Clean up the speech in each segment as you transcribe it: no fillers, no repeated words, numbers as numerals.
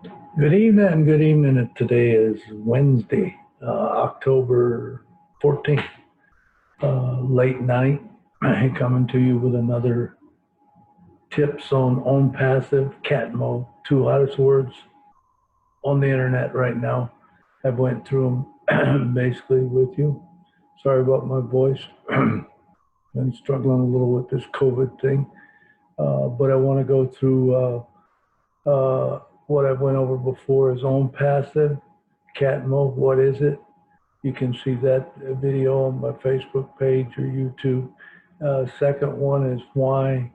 Good evening, good evening. Today is Wednesday, October 14th, late night. Coming to you with another tips on passive Catmo, two hottest words on the internet right now. I went through them basically with you. Sorry about my voice. Been struggling a little with this COVID thing, but I want to go through what I went over before is on passive Catmo. What is it? You can see that video on my Facebook page or YouTube. Second one is why,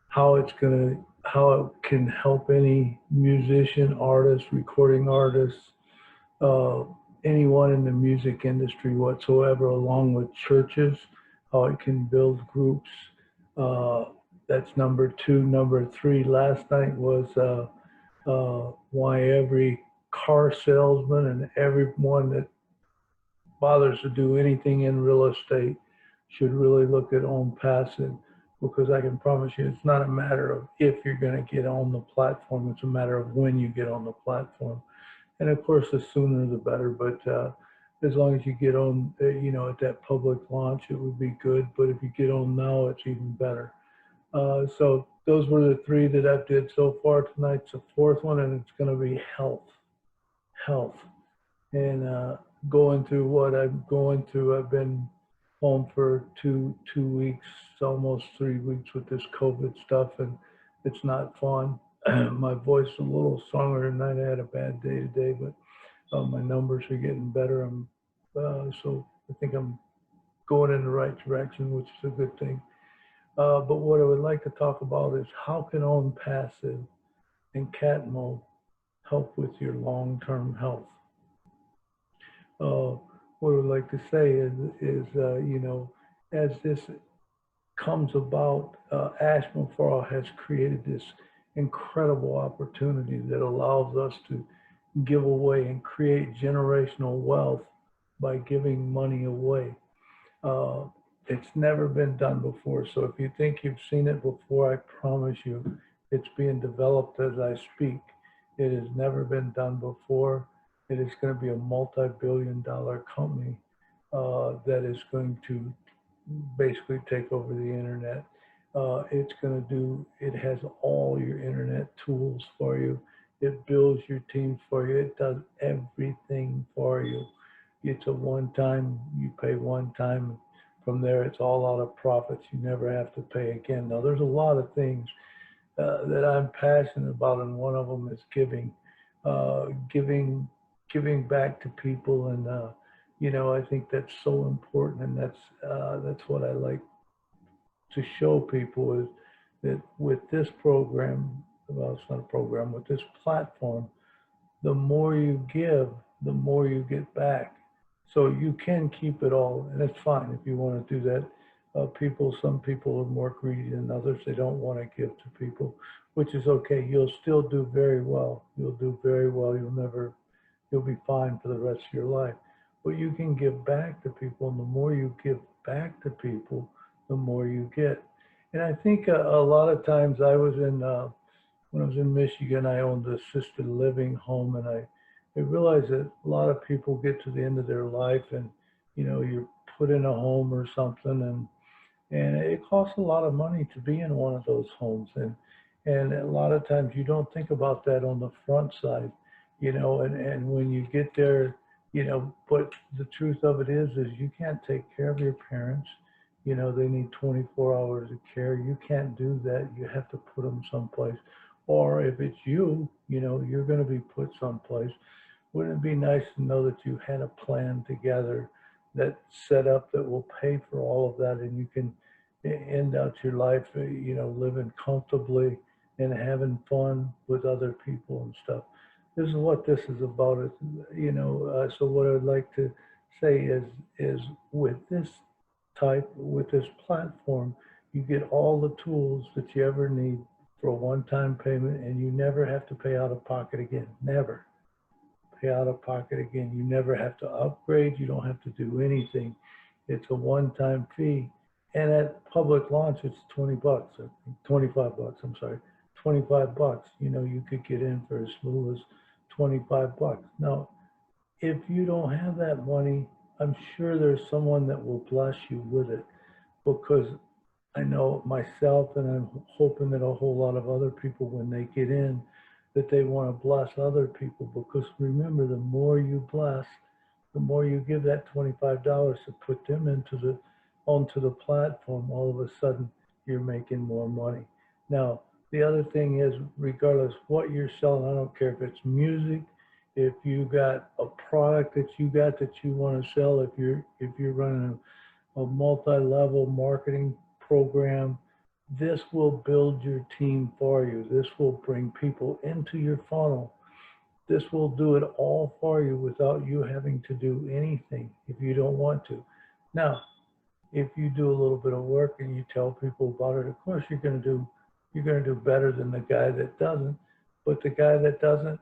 how it can help any musician, artist, recording artist, uh, anyone in the music industry whatsoever, along with churches, how it can build groups. Uh, that's number two. Number three, last night was why every car salesman and everyone that bothers to do anything in real estate should really look at on passive, because I can promise you it's not a matter of if you're going to get on the platform, it's a matter of when you get on the platform. And of course, the sooner the better, but as long as you get on, at that public launch, it would be good. But if you get on now, it's even better. So those were the three that I've did so far. Tonight's the fourth one, and it's going to be health. And going through what I'm going through, I've been home for two weeks, almost 3 weeks with this COVID stuff, and it's not fun. My voice is a little stronger tonight. I had a bad day today, but my numbers are getting better. So I think I'm going in the right direction, which is a good thing. But what I would like to talk about is how can own passive and Catmo help with your long-term health. Uh, what I would like to say is as this comes about, Ashman Farrell has created this incredible opportunity that allows us to give away and create generational wealth by giving money away. Uh, it's never been done before. So if you think you've seen it before, I promise you it's being developed as I speak. It has never been done before. It is going to be a multi-billion-dollar company that is going to basically take over the internet. It has all your internet tools for you. It builds your teams for you. It does everything for you. It's a one time, you pay one time. From there, it's all out of profits. You never have to pay again. Now, there's a lot of things that I'm passionate about, and one of them is giving, uh, giving, giving back to people, and I think that's so important, and that's what I like to show people is that with this program, well, it's not a program, with this platform, the more you give, the more you get back. So you can keep it all, and it's fine if you want to do that. Some people are more greedy than others. They don't want to give to people, which is okay. You'll still do very well. You'll do very well. You'll be fine for the rest of your life. But you can give back to people, and the more you give back to people, the more you get. And I think a lot of times when I was in Michigan, I owned an assisted living home, and I realized that a lot of people get to the end of their life, and you're put in a home or something, and it costs a lot of money to be in one of those homes, and a lot of times you don't think about that on the front side, and when you get there, but the truth of it is you can't take care of your parents. They need 24 hours of care. You can't do that. You have to put them someplace. Or if it's you're going to be put someplace. Wouldn't it be nice to know that you had a plan together that set up that will pay for all of that, and you can end out your life, living comfortably and having fun with other people and stuff. This is what this is about. So what I'd like to say is with with this platform, you get all the tools that you ever need for a one-time payment, and you never have to pay out of pocket again. Never pay out of pocket again. You never have to upgrade. You don't have to do anything. It's a one-time fee. And at public launch, it's 20 bucks, or 25 bucks, I'm sorry, 25 bucks. You could get in for as little as 25 bucks. Now, if you don't have that money, I'm sure there's someone that will bless you with it, because I know myself, and I'm hoping that a whole lot of other people, when they get in, that they want to bless other people. Because remember, the more you bless, the more you give that $25 to put them onto the platform, all of a sudden you're making more money. Now, the other thing is, regardless what you're selling, I don't care if it's music, if you got a product that you want to sell, if you're running a multi-level marketing program, this will build your team for you. This will bring people into your funnel. This will do it all for you without you having to do anything if you don't want to. Now, if you do a little bit of work and you tell people about it, of course you're going to do better than the guy that doesn't. But the guy that doesn't,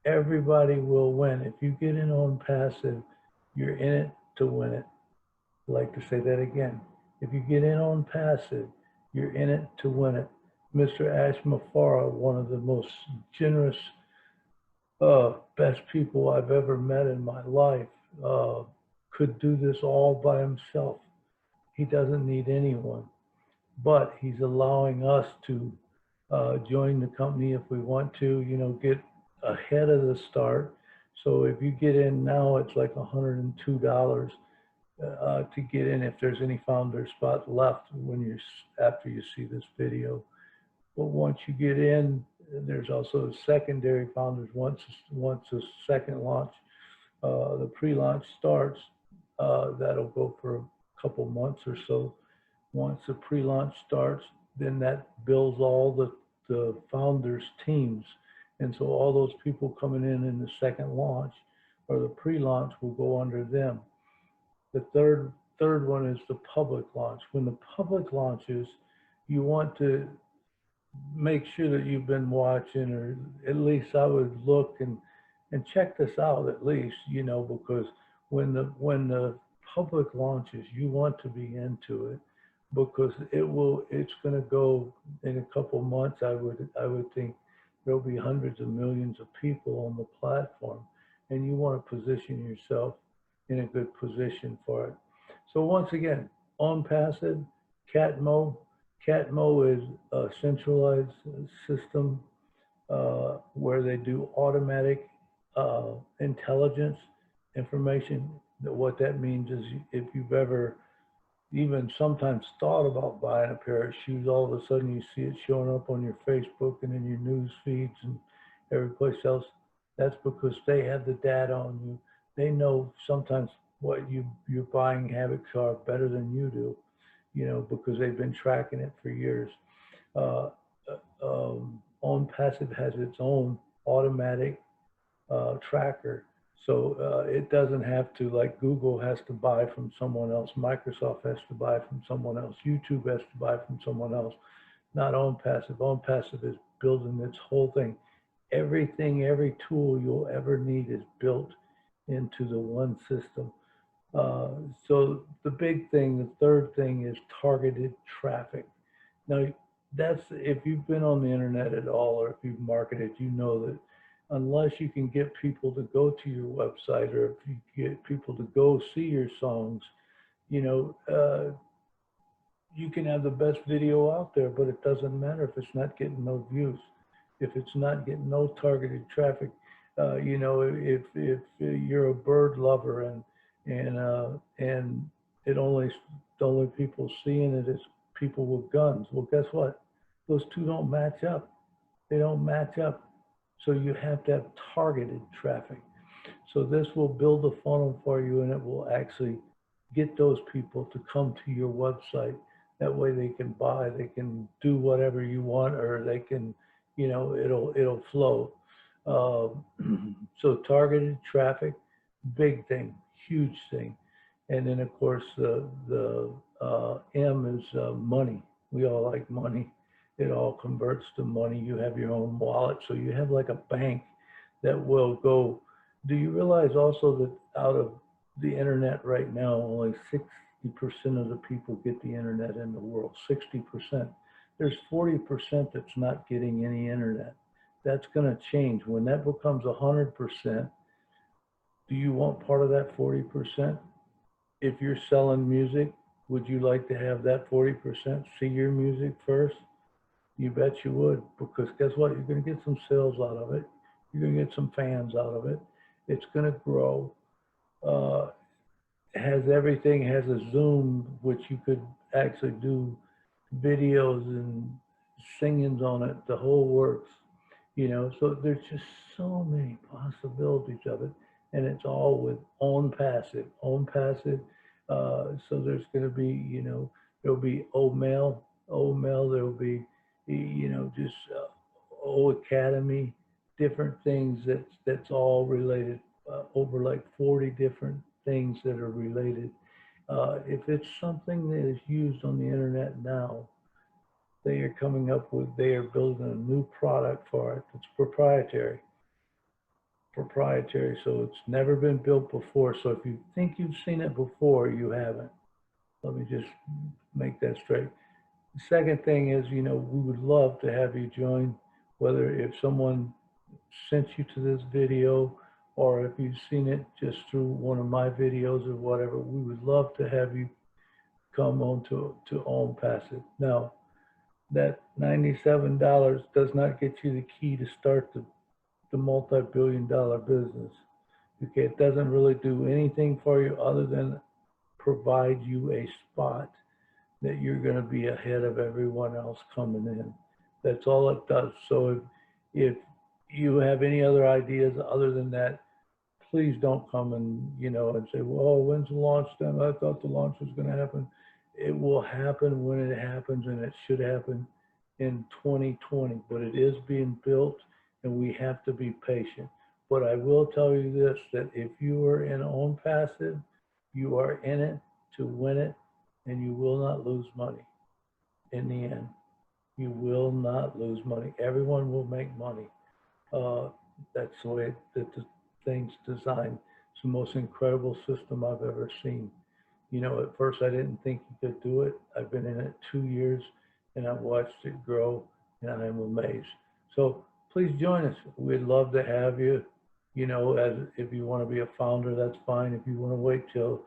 everybody will win. If you get in on passive, you're in it to win it. I'd like to say that again. If you get in on passive, you're in it to win it. Mr. Ash Mafara, one of the most generous, best people I've ever met in my life, could do this all by himself. He doesn't need anyone, but he's allowing us to join the company if we want to, get ahead of the start. So if you get in now, it's like $102 to get in, if there's any founder spot left after you see this video. But once you get in, there's also secondary founders. Once the second launch, the pre-launch starts, that'll go for a couple months or so. Once the pre-launch starts, then that builds all the founders' teams. And so all those people coming in the second launch or the pre-launch will go under them. The third one is the public launch. When the public launches, you want to make sure that you've been watching, or at least I would look and check this out at least, because when the public launches, you want to be into it, because it's going to go in a couple months. I would think there'll be hundreds of millions of people on the platform, and you want to position yourself in a good position for it. So once again, Onpassive, Catmo. Catmo is a centralized system where they do automatic intelligence information. What that means is, if you've ever even sometimes thought about buying a pair of shoes, all of a sudden you see it showing up on your Facebook and in your news feeds and every place else, that's because they have the data on you. They know sometimes what your buying habits are better than you do, because they've been tracking it for years. Onpassive has its own automatic tracker. So it doesn't have to, like Google has to buy from someone else, Microsoft has to buy from someone else, YouTube has to buy from someone else. Not Onpassive. Onpassive is building its whole thing. Everything, every tool you'll ever need is built into the one system. So the big thing, the third thing, is targeted traffic. Now, that's, if you've been on the internet at all, or if you've marketed, you know that unless you can get people to go to your website, or if you get people to go see your songs, you can have the best video out there, but it doesn't matter if it's not getting no views, if it's not getting no targeted traffic. If you're a bird lover and the only people seeing it is people with guns, well, guess what? Those two don't match up. They don't match up. So you have to have targeted traffic. So this will build a funnel for you, and it will actually get those people to come to your website. That way they can buy, they can do whatever you want, or they can, it'll flow. So targeted traffic, big thing, huge thing. And then of course the M is money. We all like money. It all converts to money. You have your own wallet, so you have like a bank that will go. Do you realize also that out of the internet right now, only 60% of the people get the internet in the world? 60%. There's 40% that's not getting any internet. That's going to change. When that becomes 100%, do you want part of that 40%? If you're selling music, would you like to have that 40% see your music first? You bet you would, because guess what? You're going to get some sales out of it. You're going to get some fans out of it. It's going to grow. Uh, has everything, has a Zoom, which you could actually do videos and singings on it, the whole works, you know. So there's just so many possibilities of it, and it's all with Onpassive. Onpassive. So there's going to be, you know, there'll be old mail. There'll be, you know, just old academy, different things that's all related. Over like 40 different things that are related. If it's something that is used on the internet now, they are coming up with, they are building a new product for it that's proprietary. Proprietary, so it's never been built before. So if you think you've seen it before, you haven't. Let me just make that straight. The second thing is, you know, we would love to have you join, whether if someone sent you to this video or if you've seen it just through one of my videos or whatever, we would love to have you come on to Onpassive. Now, that $97 does not get you the key to start the multi-billion-dollar business. Okay, it doesn't really do anything for you other than provide you a spot that you're going to be ahead of everyone else coming in. That's all it does. So if you have any other ideas other than that, please don't come and, you know, and say, well, when's the launch then? I thought the launch was going to happen. It will happen when it happens, and it should happen in 2020, but it is being built and we have to be patient. But I will tell you this, that if you are in Onpassive, you are in it to win it, and you will not lose money in the end. You will not lose money. Everyone will make money. That's the way that the thing's designed. It's the most incredible system I've ever seen. You know, at first I didn't think you could do it. I've been in it 2 years and I've watched it grow and I am amazed. So please join us. We'd love to have you. You know, as if you want to be a founder, that's fine. If you want to wait till,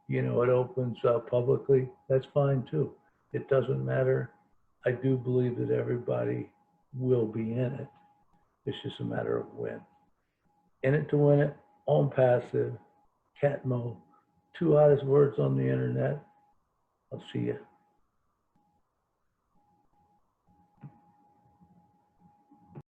you know, it opens publicly, that's fine too. It doesn't matter. I do believe that everybody will be in it. It's just a matter of when. In it to win it, Onpassive, Catmo, two hottest words on the internet. I'll see you.